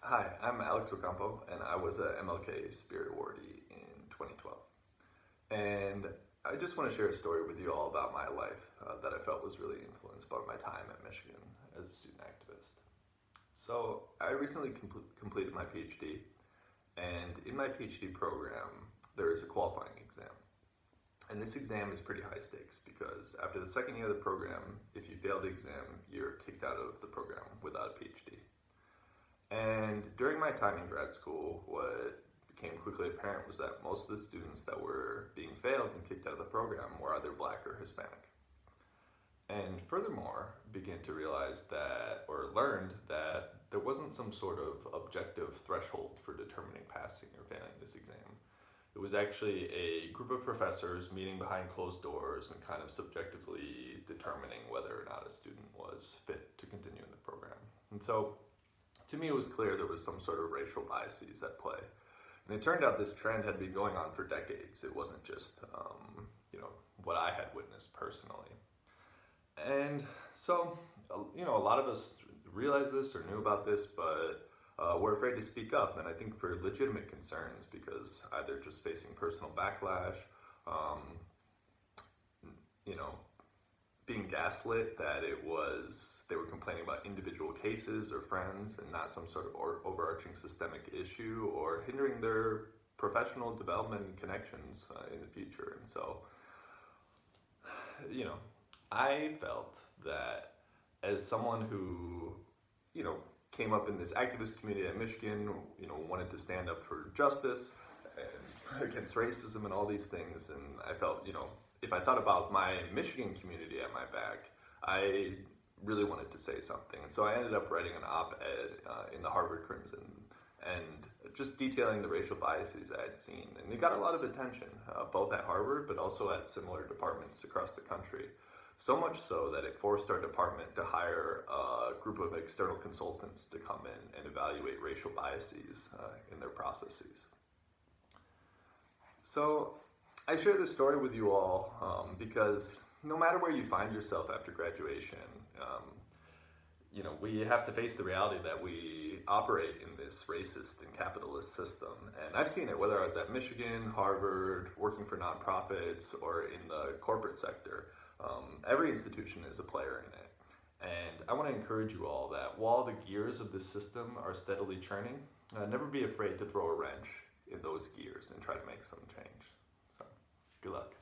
Hi, I'm Ocampo, and I was a MLK Spirit Awardee in 2012. And I just want to share a story with you all about my life that I felt was really influenced by my time at Michigan as a student activist. So, I recently completed my PhD, and in my PhD program, there is a qualifying exam. And this exam is pretty high stakes because after the second year of the program, if you fail the exam, you're kicked out of the program without a PhD. And during my time in grad school, what became quickly apparent was that most of the students that were being failed and kicked out of the program were either black or Hispanic. And furthermore, began to realize that, or learned that there wasn't some sort of objective threshold for determining passing or failing this exam. It was actually a group of professors meeting behind closed doors and kind of subjectively determining whether or not a student was fit to continue in the program. And so to me, it was clear there was some sort of racial biases at play. And it turned out this trend had been going on for decades. It wasn't just, what I had witnessed personally. And so, a lot of us realized this or knew about this, but we're afraid to speak up. And I think for legitimate concerns, because either just facing personal backlash, um, you know, being gaslit that they were complaining about individual cases or friends and not some sort of overarching systemic issue or hindering their professional development and connections in the future. And so, I felt that as someone who, came up in this activist community at Michigan, wanted to stand up for justice and against racism and all these things, and I felt, if I thought about my Michigan community at my back, I really wanted to say something. And so I ended up writing an op-ed in the Harvard Crimson and just detailing the racial biases I had seen. And it got a lot of attention, both at Harvard, but also at similar departments across the country. So much so that it forced our department to hire a group of external consultants to come in and evaluate racial biases in their processes. So I share this story with you all because no matter where you find yourself after graduation, we have to face the reality that we operate in this racist and capitalist system. And I've seen it whether I was at Michigan, Harvard, working for nonprofits, or in the corporate sector. Every institution is a player in it. And I want to encourage you all that while the gears of this system are steadily churning, never be afraid to throw a wrench in those gears and try to make some change. So, good luck.